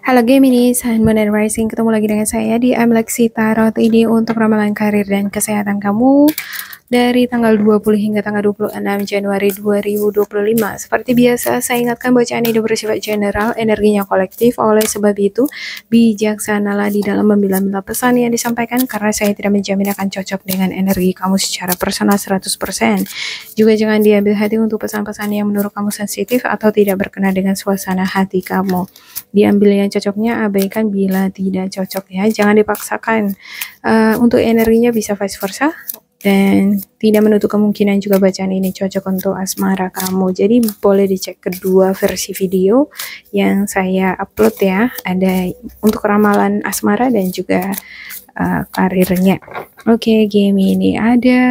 Halo Gemini, Sun, Moon, and Rising. Ketemu lagi dengan saya di Lexi Tarot ini untuk ramalan karir dan kesehatan kamu dari tanggal 20 hingga tanggal 26 Januari 2025. Seperti biasa, saya ingatkan bacaan ini bersifat general, energinya kolektif. Oleh sebab itu, bijaksanalah di dalam memilah-milah pesan yang disampaikan karena saya tidak menjamin akan cocok dengan energi kamu secara personal 100%. Juga jangan diambil hati untuk pesan-pesan yang menurut kamu sensitif atau tidak berkenan dengan suasana hati kamu. Diambil yang cocoknya, abaikan bila tidak cocok ya. Jangan dipaksakan. Untuk energinya bisa vice versa. Dan tidak menutup kemungkinan juga bacaan ini cocok untuk asmara kamu. Jadi boleh dicek kedua versi video yang saya upload ya. Ada untuk ramalan asmara dan juga karirnya. Oke, game ini ada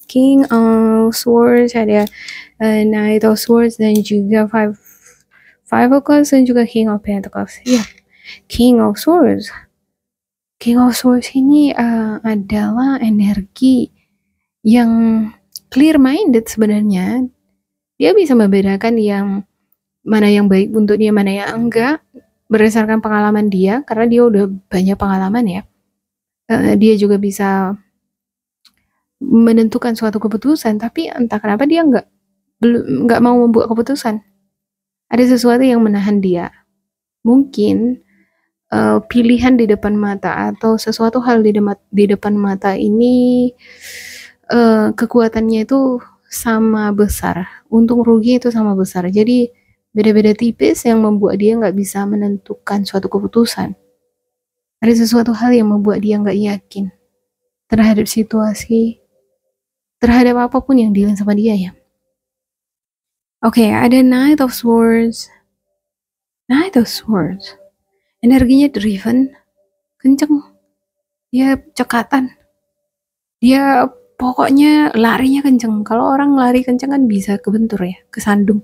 King of Swords, ada Knight of Swords dan juga Five of Cups dan juga King of Pentacles. Ya, King of Swords. King of Swords ini adalah energi yang clear-minded sebenarnya. Dia bisa membedakan mana yang baik untuk dia, mana yang enggak, berdasarkan pengalaman dia, karena dia udah banyak pengalaman ya. Dia juga bisa menentukan suatu keputusan, tapi entah kenapa dia nggak mau membuat keputusan. Ada sesuatu yang menahan dia. Mungkin pilihan di depan mata atau sesuatu hal di depan mata ini kekuatannya itu sama besar, untung rugi itu sama besar. Jadi beda-beda tipis yang membuat dia nggak bisa menentukan suatu keputusan. Ada sesuatu hal yang membuat dia nggak yakin terhadap situasi, terhadap apapun yang dealing sama dia ya. Oke, ada Knight of Swords. Knight of Swords. Energinya driven, kenceng, dia cekatan, dia pokoknya larinya kenceng. Kalau orang lari kenceng kan bisa kebentur ya, kesandung.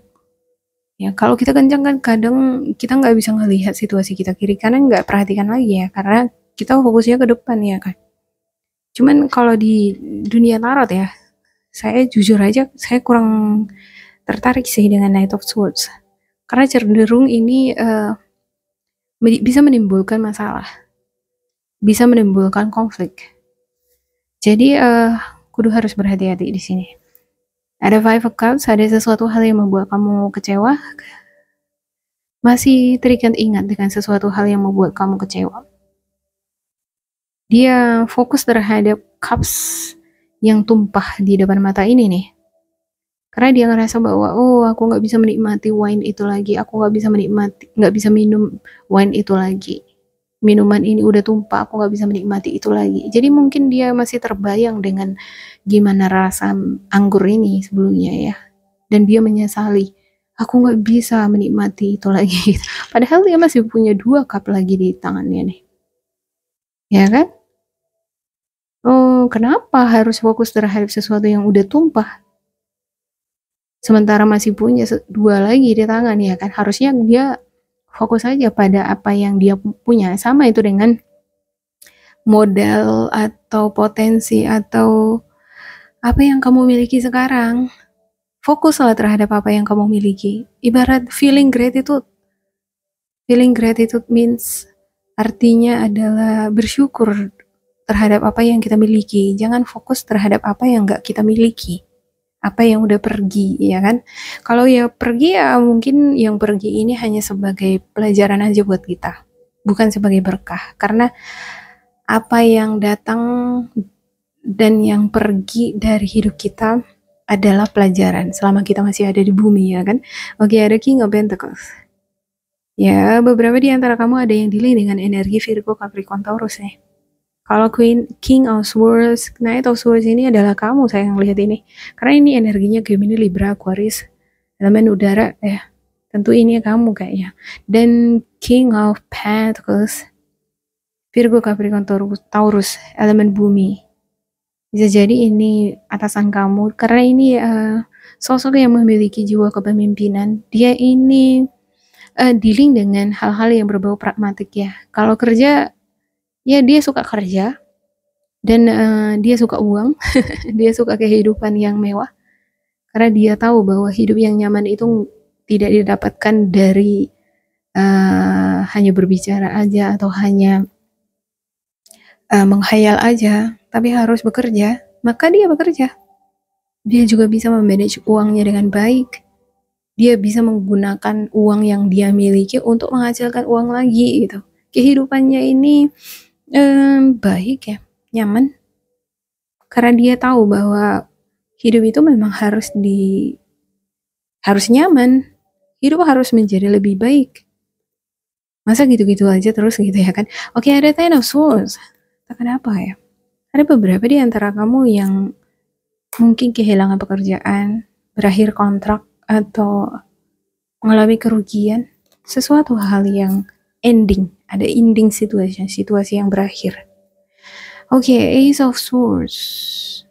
Ya, kalau kita kenceng kan kadang kita nggak bisa ngelihat situasi kita kiri kanan, nggak perhatikan lagi ya, karena kita fokusnya ke depan ya kan. Cuman kalau di dunia tarot ya, saya jujur aja, saya kurang tertarik sih dengan Knight of Swords. Karena cenderung ini bisa menimbulkan masalah, bisa menimbulkan konflik. Jadi kudu harus berhati-hati di sini. Ada Five of Cups, ada sesuatu hal yang membuat kamu kecewa. Masih ingat dengan sesuatu hal yang membuat kamu kecewa. Dia fokus terhadap cups yang tumpah di depan mata ini nih. Karena dia ngerasa bahwa aku nggak bisa menikmati wine itu lagi, aku nggak bisa minum wine itu lagi. Minuman ini udah tumpah, aku nggak bisa menikmati itu lagi. Jadi mungkin dia masih terbayang dengan gimana rasa anggur ini sebelumnya ya. Dan dia menyesali, aku nggak bisa menikmati itu lagi. Padahal dia masih punya 2 cup lagi di tangannya nih. Ya kan? Kenapa harus fokus terhadap sesuatu yang udah tumpah? Sementara masih punya 2 lagi di tangan ya kan, harusnya dia fokus aja pada apa yang dia punya. Sama itu dengan modal atau potensi atau apa yang kamu miliki sekarang. Fokuslah terhadap apa yang kamu miliki. Ibarat feeling gratitude means artinya adalah bersyukur terhadap apa yang kita miliki. Jangan fokus terhadap apa yang nggak kita miliki, apa yang udah pergi ya kan. Kalau ya pergi ya mungkin yang pergi ini hanya sebagai pelajaran aja buat kita, bukan sebagai berkah. Karena apa yang datang dan yang pergi dari hidup kita adalah pelajaran selama kita masih ada di bumi ya kan. Oke, ada King of Pentacles. Ya, beberapa di antara kamu ada yang dealing dengan energi Virgo, Capricorn, Taurus nih. Kalau King of Swords, Knight of Swords ini adalah kamu, saya lihat ini. Karena ini energinya Gemini, Libra, Aquarius, elemen udara ya. Tentu ini kamu kayaknya. Dan King of Pentacles, Virgo, Capricorn, Taurus, elemen bumi. Bisa jadi ini atasan kamu, karena ini sosok yang memiliki jiwa kepemimpinan. Dia ini dealing dengan hal-hal yang berbau pragmatik ya. Kalau kerja, ya dia suka kerja dan dia suka uang, dia suka kehidupan yang mewah karena dia tahu bahwa hidup yang nyaman itu tidak didapatkan dari hanya berbicara aja atau hanya menghayal aja, tapi harus bekerja, maka dia bekerja. Dia juga bisa memanage uangnya dengan baik. Dia bisa menggunakan uang yang dia miliki untuk menghasilkan uang lagi gitu. Kehidupannya ini baik ya, nyaman. Karena dia tahu bahwa hidup itu memang harus nyaman. Hidup harus menjadi lebih baik. Masa gitu-gitu aja terus gitu ya kan? Oke, ada Ten of Swords. Kenapa ya? Ada beberapa di antara kamu yang mungkin kehilangan pekerjaan, berakhir kontrak, atau mengalami kerugian. Sesuatu hal yang ending. Ada ending situasi yang berakhir. Oke, Ace of Swords.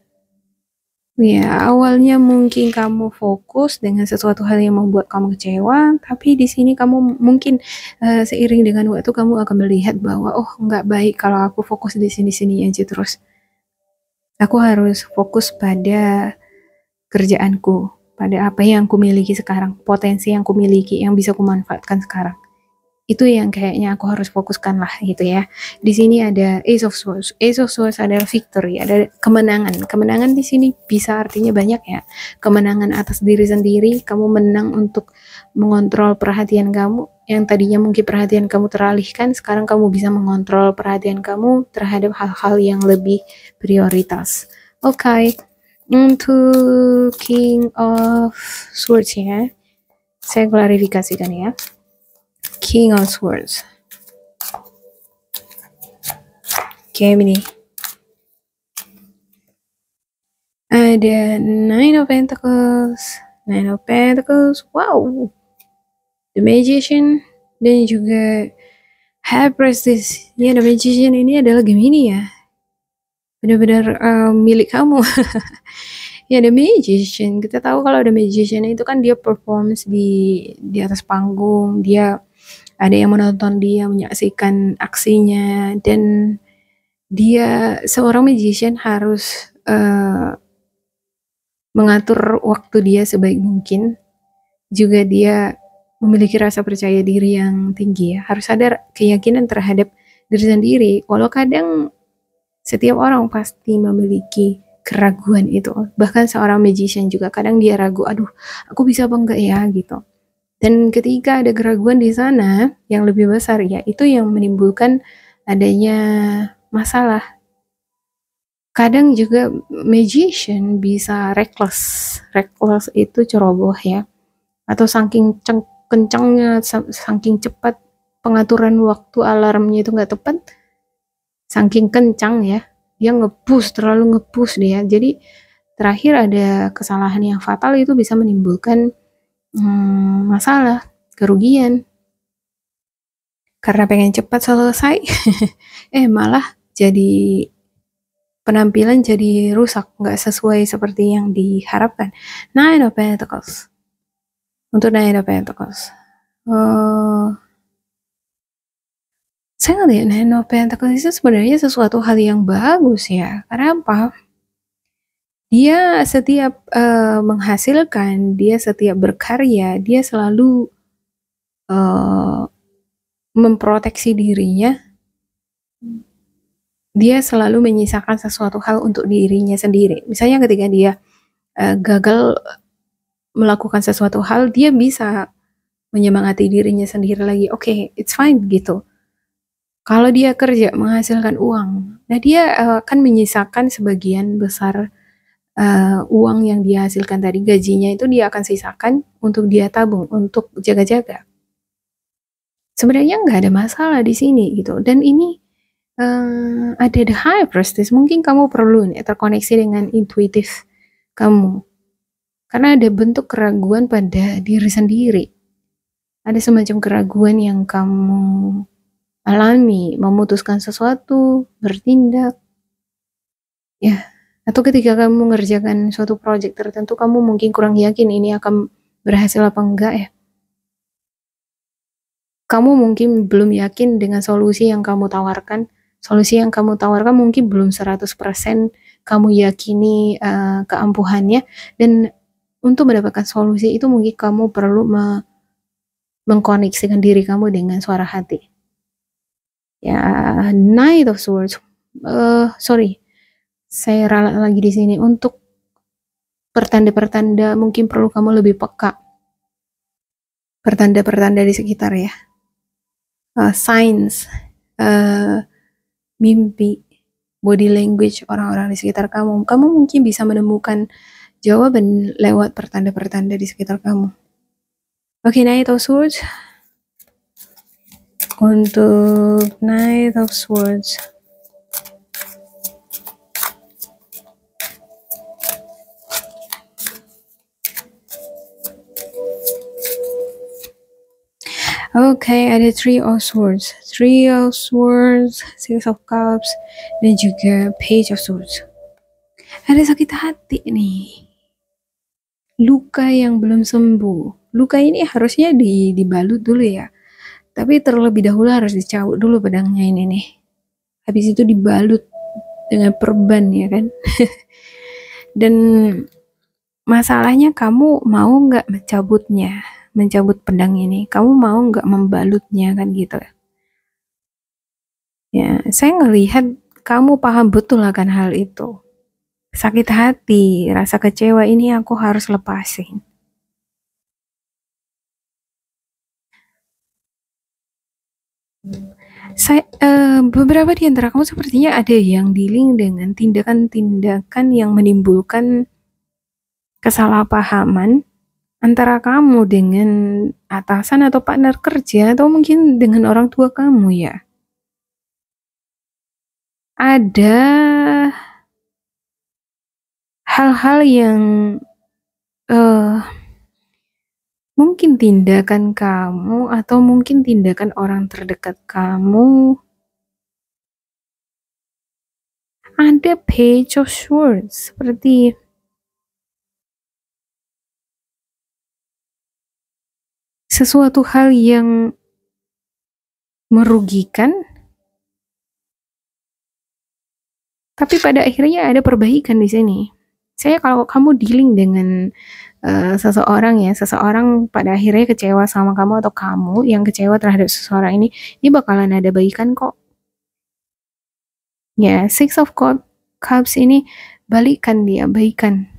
Ya, awalnya mungkin kamu fokus dengan sesuatu hal yang membuat kamu kecewa, tapi di sini kamu mungkin seiring dengan waktu kamu akan melihat bahwa oh nggak baik kalau aku fokus di sini-sini aja terus. Aku harus fokus pada kerjaanku, pada apa yang kumiliki sekarang, potensi yang kumiliki yang bisa kumanfaatkan sekarang. Itu yang kayaknya aku harus fokuskan lah gitu ya. Di sini ada Ace of Swords. Ace of Swords adalah victory, ada kemenangan. Kemenangan di sini bisa artinya banyak ya. Kemenangan atas diri sendiri, kamu menang untuk mengontrol perhatian kamu. Yang tadinya mungkin perhatian kamu teralihkan, sekarang kamu bisa mengontrol perhatian kamu terhadap hal-hal yang lebih prioritas. Oke, untuk King of Swords ya. Saya klarifikasikan ya. King of Swords. Oke, ini. Ada Nine of Pentacles. Nine of Pentacles. Wow. The Magician. Dan juga High Priestess. Ya, The Magician ini adalah Gemini ya. Benar-benar milik kamu. Ya, The Magician. Kita tahu kalau The Magician itu kan dia performance di atas panggung. Dia ada yang menonton dia, menyaksikan aksinya, dan dia seorang magician harus mengatur waktu dia sebaik mungkin. Juga dia memiliki rasa percaya diri yang tinggi ya. Harus ada keyakinan terhadap diri sendiri. Walau kadang setiap orang pasti memiliki keraguan itu. Bahkan seorang magician juga kadang dia ragu, aduh aku bisa apa enggak ya gitu. Dan ketika ada keraguan di sana yang lebih besar ya, itu yang menimbulkan adanya masalah. Kadang juga magician bisa reckless. Reckless itu ceroboh ya. Atau saking kencangnya, saking cepat pengaturan waktu alarmnya itu nggak tepat. Saking kencang ya. Dia terlalu nge-push dia. Jadi terakhir ada kesalahan yang fatal itu bisa menimbulkan masalah, kerugian. Karena pengen cepat selesai, malah jadi penampilan jadi rusak, nggak sesuai seperti yang diharapkan. Nine of Pentacles. Untuk Nine of Pentacles. Saya ngeliat Nine of Pentacles itu sebenarnya sesuatu hal yang bagus ya. Karena apa? Dia setiap menghasilkan, dia setiap berkarya, dia selalu memproteksi dirinya. Dia selalu menyisakan sesuatu hal untuk dirinya sendiri. Misalnya ketika dia gagal melakukan sesuatu hal, dia bisa menyemangati dirinya sendiri lagi. Oke, it's fine gitu. Kalau dia kerja menghasilkan uang, nah dia akan menyisakan sebagian besar uang yang dia hasilkan tadi, gajinya itu dia akan sisakan untuk dia tabung, untuk jaga-jaga. Sebenarnya nggak ada masalah di sini gitu. Dan ini ada the High Priestess. Mungkin kamu perlu nih terkoneksi dengan intuitif kamu. Karena ada bentuk keraguan pada diri sendiri. Ada semacam keraguan yang kamu alami, memutuskan sesuatu, bertindak. Ya, atau ketika kamu mengerjakan suatu project tertentu, kamu mungkin kurang yakin ini akan berhasil apa enggak ya. Kamu mungkin belum yakin dengan solusi yang kamu tawarkan. Solusi yang kamu tawarkan mungkin belum 100% kamu yakini keampuhannya. Dan untuk mendapatkan solusi itu mungkin kamu perlu mengkoneksikan diri kamu dengan suara hati. Ya, Knight of Swords. Sorry, saya ralat lagi di sini. Untuk pertanda-pertanda mungkin perlu kamu lebih peka. Pertanda-pertanda di sekitar ya. Signs, mimpi, body language orang-orang di sekitar kamu. Kamu mungkin bisa menemukan jawaban lewat pertanda-pertanda di sekitar kamu. Oke, Knight of Swords. Untuk Knight of Swords. Oke, ada Three of Swords, Six of Cups, dan juga Page of Swords. Ada sakit hati nih. Luka yang belum sembuh. Luka ini harusnya dibalut dulu ya. Tapi terlebih dahulu harus dicabut dulu pedangnya ini nih. Habis itu dibalut dengan perban ya kan. Dan masalahnya kamu mau nggak mencabut pedang ini? Kamu mau nggak membalutnya kan gitu? Ya, saya ngelihat kamu paham betul akan hal itu. Sakit hati, rasa kecewa ini aku harus lepasin. Beberapa di antara kamu sepertinya ada yang dealing dengan tindakan-tindakan yang menimbulkan kesalahpahaman antara kamu dengan atasan atau partner kerja atau mungkin dengan orang tua kamu ya. Ada hal-hal yang mungkin tindakan kamu atau mungkin tindakan orang terdekat kamu. Ada Page of Swords seperti sesuatu hal yang merugikan, tapi pada akhirnya ada perbaikan di sini. Saya kalau kamu dealing dengan seseorang pada akhirnya kecewa sama kamu atau kamu yang kecewa terhadap seseorang ini bakalan ada baikan kok. Ya, Six of Cups ini balikan dia, baikan.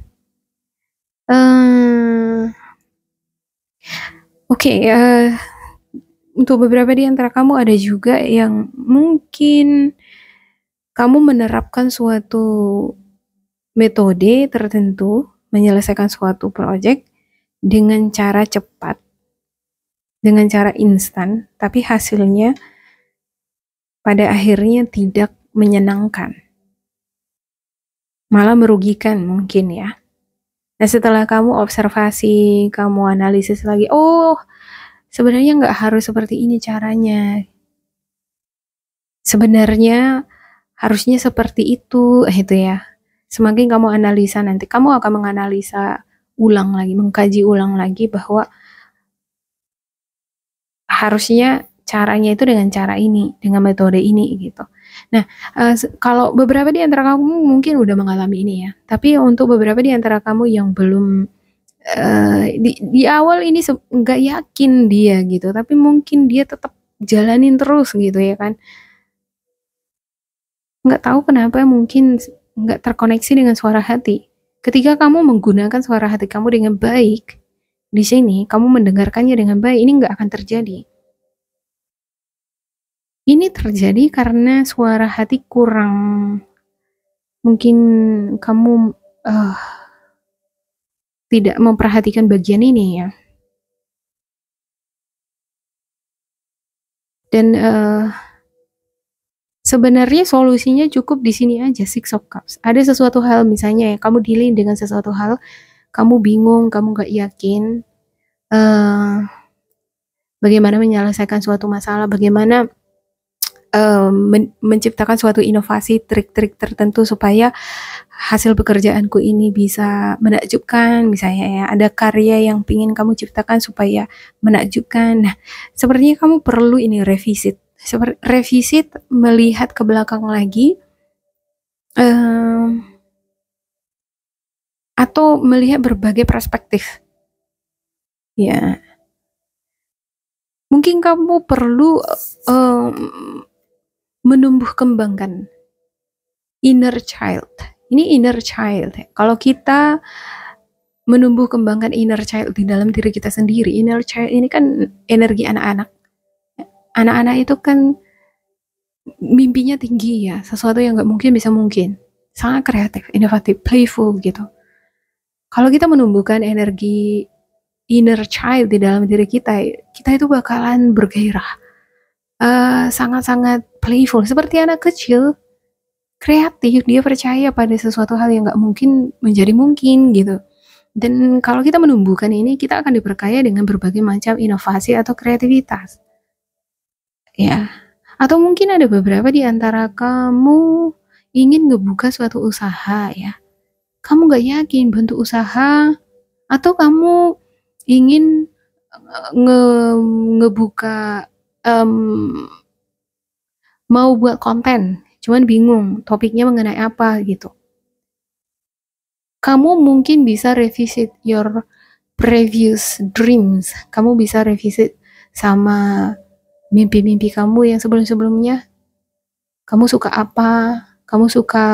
Oke, untuk beberapa di antara kamu ada juga yang mungkin kamu menerapkan suatu metode tertentu menyelesaikan suatu proyek dengan cara cepat, dengan cara instan, tapi hasilnya pada akhirnya tidak menyenangkan, malah merugikan mungkin ya. Nah, setelah kamu observasi, kamu analisis lagi, oh sebenarnya nggak harus seperti ini caranya. Sebenarnya harusnya seperti itu ya. Semakin kamu analisa nanti, kamu akan menganalisa ulang lagi, mengkaji ulang lagi bahwa harusnya caranya itu dengan cara ini, dengan metode ini gitu. Nah, kalau beberapa di antara kamu mungkin udah mengalami ini ya, tapi untuk beberapa di antara kamu yang belum di awal ini nggak yakin dia gitu, tapi mungkin dia tetap jalanin terus gitu ya kan. Nggak tahu kenapa mungkin nggak terkoneksi dengan suara hati. Ketika kamu menggunakan suara hati kamu dengan baik, di sini kamu mendengarkannya dengan baik, ini nggak akan terjadi. Ini terjadi karena suara hati kurang, mungkin kamu tidak memperhatikan bagian ini ya. Dan sebenarnya solusinya cukup di sini aja, Six of Cups. Ada sesuatu hal misalnya ya, kamu dealing dengan sesuatu hal, kamu bingung, kamu gak yakin bagaimana menyelesaikan suatu masalah, bagaimana menciptakan suatu inovasi, trik-trik tertentu supaya hasil pekerjaanku ini bisa menakjubkan, misalnya ya, ada karya yang ingin kamu ciptakan supaya menakjubkan. Nah, sepertinya kamu perlu ini revisit, melihat ke belakang lagi, atau melihat berbagai perspektif. Ya, Mungkin kamu perlu menumbuh kembangkan inner child. Ini inner child. Kalau kita menumbuh kembangkan inner child di dalam diri kita sendiri, inner child ini kan energi anak-anak. Anak-anak itu kan mimpinya tinggi ya, sesuatu yang nggak mungkin bisa mungkin. Sangat kreatif, inovatif, playful gitu. Kalau kita menumbuhkan energi inner child di dalam diri kita, kita itu bakalan bergairah, sangat-sangat playful, seperti anak kecil, kreatif, dia percaya pada sesuatu hal yang nggak mungkin menjadi mungkin gitu. Dan kalau kita menumbuhkan ini, kita akan diperkaya dengan berbagai macam inovasi atau kreativitas. Ya, atau mungkin ada beberapa di antara kamu ingin ngebuka suatu usaha ya. Kamu nggak yakin bentuk usaha, atau kamu ingin nge ngebuka mau buat konten, cuman bingung topiknya mengenai apa gitu. Kamu mungkin bisa revisit your previous dreams. Kamu bisa revisit sama mimpi-mimpi kamu yang sebelum-sebelumnya. Kamu suka apa? Kamu suka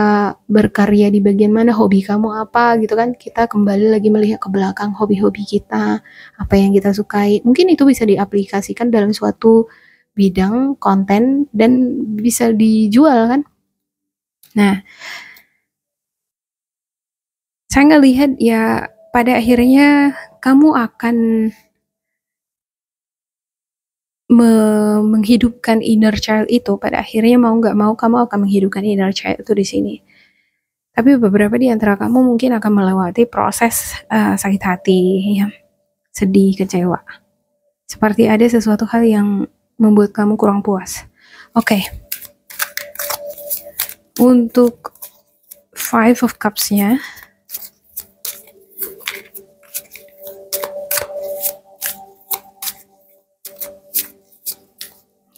berkarya di bagian mana? Hobi kamu apa gitu kan? Kita kembali lagi melihat ke belakang hobi-hobi kita, apa yang kita sukai. Mungkin itu bisa diaplikasikan dalam suatu bidang konten dan bisa dijual kan? Nah, saya ngelihat ya pada akhirnya kamu akan menghidupkan inner child itu. Pada akhirnya mau nggak mau kamu akan menghidupkan inner child itu di sini. Tapi beberapa di antara kamu mungkin akan melewati proses sakit hati, ya, sedih, kecewa. Seperti ada sesuatu hal yang membuat kamu kurang puas. Oke. Untuk Five of Cups-nya,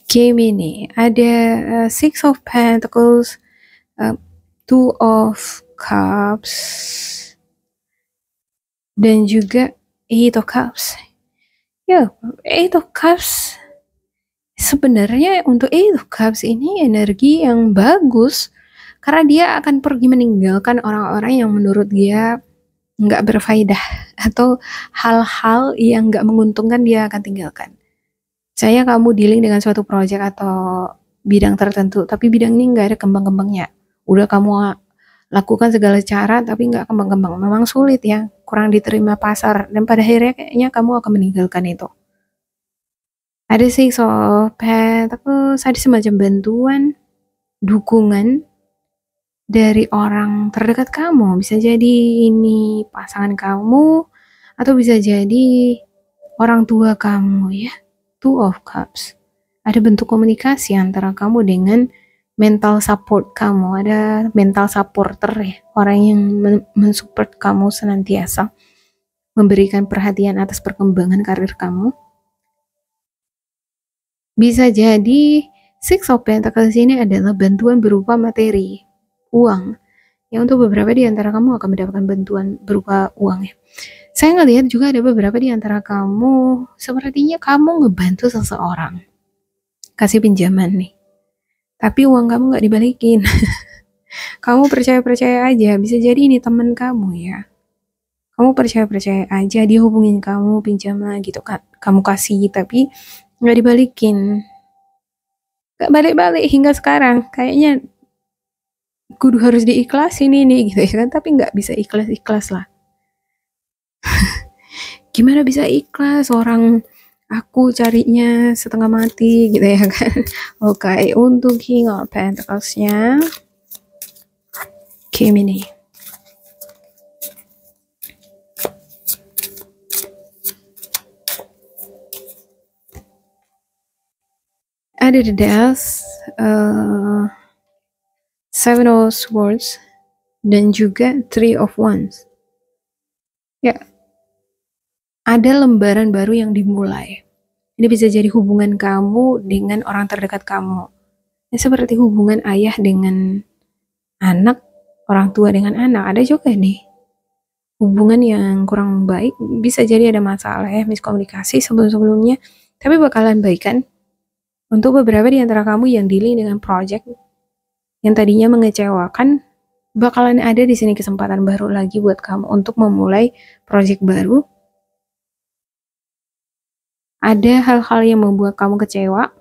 game ini ada Six of Pentacles, Two of Cups, dan juga Eight of Cups. Ya, Eight of Cups sebenarnya untuk Eight of Cups ini energi yang bagus karena dia akan pergi meninggalkan orang-orang yang menurut dia nggak berfaedah atau hal-hal yang nggak menguntungkan dia akan tinggalkan. Saya kamu dealing dengan suatu project atau bidang tertentu, tapi bidang ini nggak ada kembang-kembangnya. Udah kamu lakukan segala cara, tapi nggak kembang-kembang. Memang sulit ya, kurang diterima pasar. Dan pada akhirnya kayaknya kamu akan meninggalkan itu. Ada Six of Pentacles, ada semacam bantuan, dukungan dari orang terdekat kamu. Bisa jadi ini pasangan kamu, atau bisa jadi orang tua kamu ya. Two of Cups. Ada bentuk komunikasi antara kamu dengan mental support kamu. Ada mental supporter ya, orang yang mensupport kamu senantiasa, memberikan perhatian atas perkembangan karir kamu. Bisa jadi Six of Pentacles ini adalah bantuan berupa materi, uang. Ya, untuk beberapa di antara kamu akan mendapatkan bantuan berupa uang ya. Saya ngelihat juga ada beberapa di antara kamu, sepertinya kamu ngebantu seseorang, kasih pinjaman nih, tapi uang kamu nggak dibalikin. Kamu percaya-percaya aja, bisa jadi ini teman kamu ya. Kamu percaya-percaya aja, dia hubungin kamu pinjaman gitu kan, kamu kasih tapi nggak dibalikin, nggak balik-balik hingga sekarang. Kayaknya kudu harus diikhlasin ini gitu ya kan, tapi nggak bisa ikhlas-ikhlas lah. Gimana bisa ikhlas, orang aku carinya setengah mati gitu ya kan. Oke, untuk King of Pentacles-nya game ini ada the Death, Seven of Swords, dan juga Three of Wands. Ya, ada lembaran baru yang dimulai. Ini bisa jadi hubungan kamu dengan orang terdekat kamu. Ini seperti hubungan ayah dengan anak, orang tua dengan anak. Ada juga nih hubungan yang kurang baik, bisa jadi ada masalah ya, miskomunikasi sebelum-sebelumnya. Tapi bakalan baik kan? Untuk beberapa di antara kamu yang dealing dengan project yang tadinya mengecewakan, bakalan ada di sini kesempatan baru lagi buat kamu untuk memulai project baru. Ada hal-hal yang membuat kamu kecewa,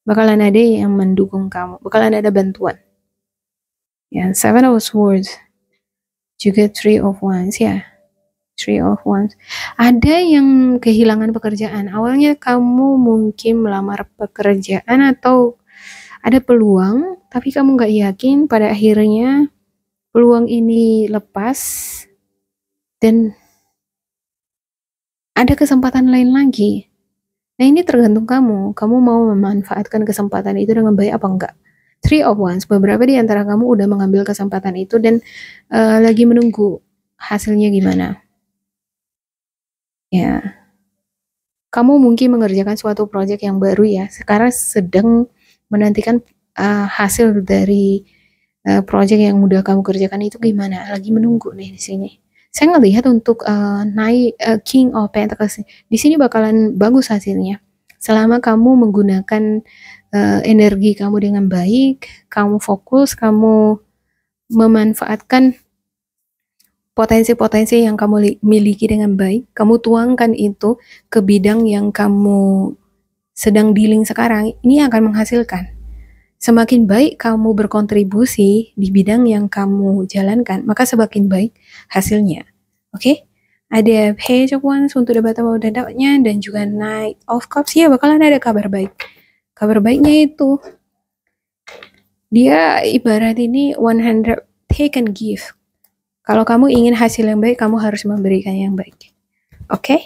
bakalan ada yang mendukung kamu, bakalan ada bantuan. Ya, Seven of Swords, juga Three of Wands ya. Three of Wands. Ada yang kehilangan pekerjaan. Awalnya kamu mungkin melamar pekerjaan atau ada peluang, tapi kamu nggak yakin. Pada akhirnya peluang ini lepas dan ada kesempatan lain lagi. Nah, ini tergantung kamu. Kamu mau memanfaatkan kesempatan itu dengan baik apa enggak? Three of Wands. Beberapa di antara kamu udah mengambil kesempatan itu dan lagi menunggu hasilnya gimana. Ya, kamu mungkin mengerjakan suatu proyek yang baru ya. Sekarang sedang menantikan hasil dari proyek yang udah kamu kerjakan itu gimana. Lagi menunggu nih di sini. Saya ngelihat untuk naik King of Pentacles di sini bakalan bagus hasilnya. Selama kamu menggunakan energi kamu dengan baik, kamu fokus, kamu memanfaatkan potensi-potensi yang kamu miliki dengan baik, kamu tuangkan itu ke bidang yang kamu sedang dealing sekarang, ini akan menghasilkan. Semakin baik kamu berkontribusi di bidang yang kamu jalankan, maka semakin baik hasilnya. Oke? Ada Page of Wands untuk debat mau dapatnya dan juga Knight of Cups ya, bakalan ada kabar baik. Kabar baiknya itu dia ibarat ini 100 take and give. Kalau kamu ingin hasil yang baik, kamu harus memberikan yang baik. Oke?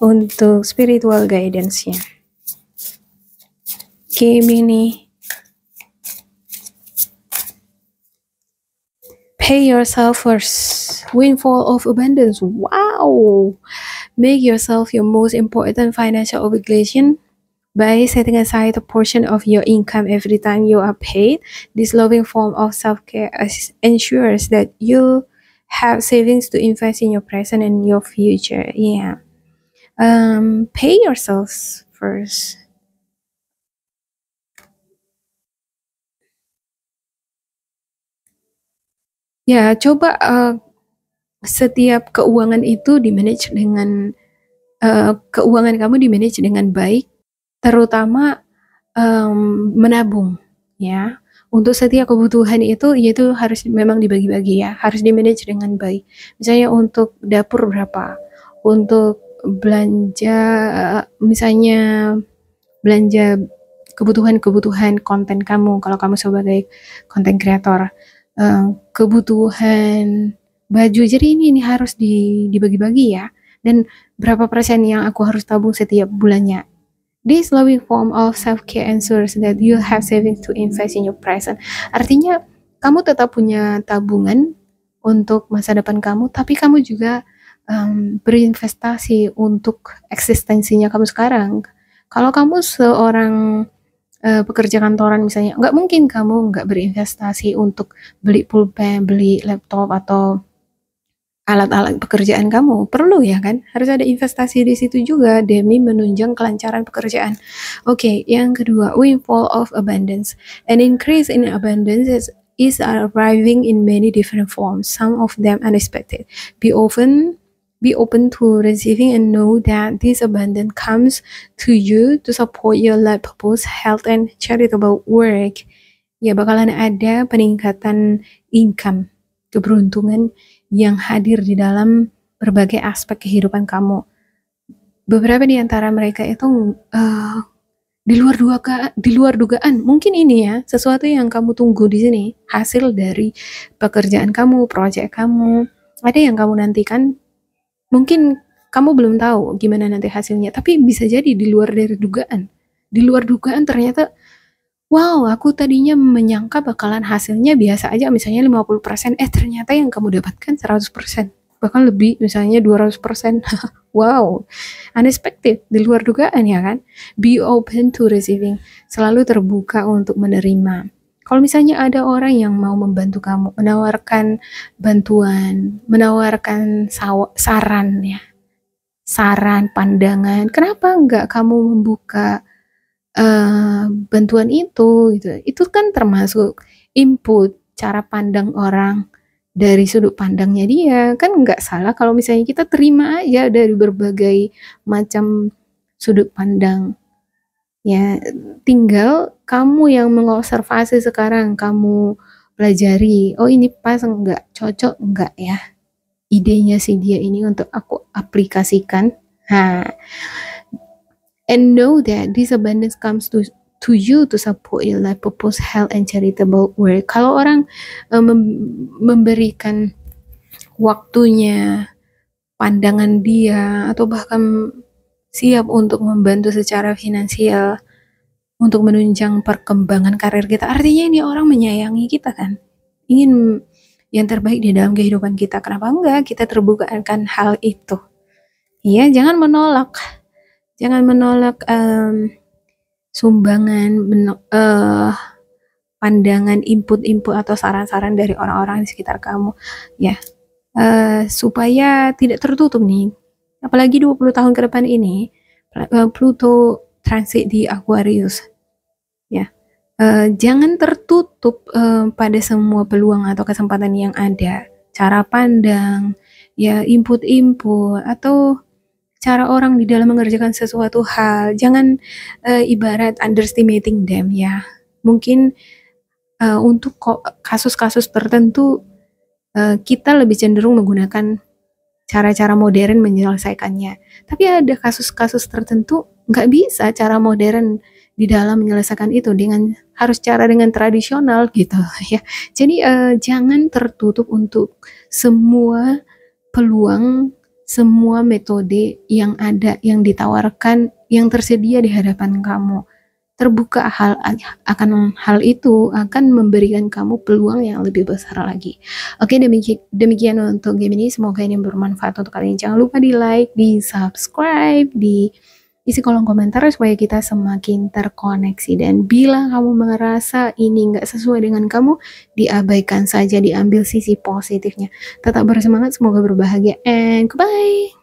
Untuk spiritual guidance-nya. Gemini. Pay yourself first. Windfall of abundance. Wow! Make yourself your most important financial obligation by setting aside a portion of your income every time you are paid. This loving form of self-care ensures that you have savings to invest in your present and your future. Yeah. Pay yourselves first. Ya, coba setiap keuangan itu di-manage dengan keuangan kamu di-manage dengan baik, terutama menabung ya. Untuk setiap kebutuhan itu yaitu harus memang dibagi-bagi ya, harus di-manage dengan baik. Misalnya untuk dapur berapa, untuk belanja misalnya belanja kebutuhan-kebutuhan konten kamu kalau kamu sebagai konten kreator, kebutuhan baju, jadi ini harus dibagi-bagi ya, dan berapa persen yang aku harus tabung setiap bulannya. This loving form of self-care ensures that you have savings to invest in your present. Artinya kamu tetap punya tabungan untuk masa depan kamu, tapi kamu juga berinvestasi untuk eksistensinya kamu sekarang. Kalau kamu seorang pekerja kantoran misalnya, nggak mungkin kamu nggak berinvestasi untuk beli pulpen, beli laptop, atau alat-alat pekerjaan kamu. Perlu ya kan? Harus ada investasi di situ juga demi menunjang kelancaran pekerjaan. Oke, yang kedua, windfall of abundance. An increase in abundance is arriving in many different forms, some of them unexpected. Be open to receiving and know that this abundance comes to you to support your life purpose, health, and charitable work. Ya, bakalan ada peningkatan income, keberuntungan yang hadir di dalam berbagai aspek kehidupan kamu. Beberapa di antara mereka itu di luar dugaan. Mungkin ini ya sesuatu yang kamu tunggu di sini, hasil dari pekerjaan kamu, proyek kamu. Ada yang kamu nantikan. Mungkin kamu belum tahu gimana nanti hasilnya, tapi bisa jadi di luar dari dugaan. Di luar dugaan ternyata, wow, aku tadinya menyangka bakalan hasilnya biasa aja, misalnya 50%, ternyata yang kamu dapatkan 100%, bahkan lebih, misalnya 200%. Wow, unexpected, di luar dugaan ya kan. Be open to receiving, selalu terbuka untuk menerima. Kalau misalnya ada orang yang mau membantu kamu, menawarkan bantuan, menawarkan saran ya, saran, pandangan, kenapa enggak kamu membuka bantuan itu gitu. Itu kan termasuk input cara pandang orang dari sudut pandangnya dia. Kan nggak salah kalau misalnya kita terima aja dari berbagai macam sudut pandang. Ya, tinggal kamu yang mengobservasi sekarang, kamu pelajari, oh ini pas enggak, cocok enggak ya idenya si dia ini untuk aku aplikasikan. Nah, and know that this abundance comes to you to support your life purpose, health, and charitable work. Kalau orang memberikan waktunya, pandangan dia, atau bahkan siap untuk membantu secara finansial untuk menunjang perkembangan karir kita, artinya ini orang menyayangi kita kan, ingin yang terbaik di dalam kehidupan kita. Kenapa enggak kita terbuka akan hal itu? Iya, jangan menolak sumbangan, pandangan, input-input atau saran-saran dari orang-orang di sekitar kamu ya, supaya tidak tertutup nih, apalagi 20 tahun ke depan ini Pluto transit di Aquarius ya. Jangan tertutup pada semua peluang atau kesempatan yang ada, cara pandang ya, input-input atau cara orang di dalam mengerjakan sesuatu hal. Jangan ibarat underestimating them ya. Mungkin untuk kasus-kasus tertentu kita lebih cenderung menggunakan cara-cara modern menyelesaikannya. Tapi ada kasus-kasus tertentu nggak bisa cara modern di dalam menyelesaikan itu, harus cara dengan tradisional gitu ya. Jadi jangan tertutup untuk semua peluang, semua metode yang ada, yang ditawarkan, yang tersedia di hadapan kamu. Terbuka akan hal itu akan memberikan kamu peluang yang lebih besar lagi. Oke, demikian untuk game ini. Semoga ini bermanfaat untuk kalian. Jangan lupa di like, di subscribe, di isi kolom komentar supaya kita semakin terkoneksi. Dan bila kamu merasa ini nggak sesuai dengan kamu, diabaikan saja, diambil sisi positifnya. Tetap bersemangat, semoga berbahagia, and goodbye.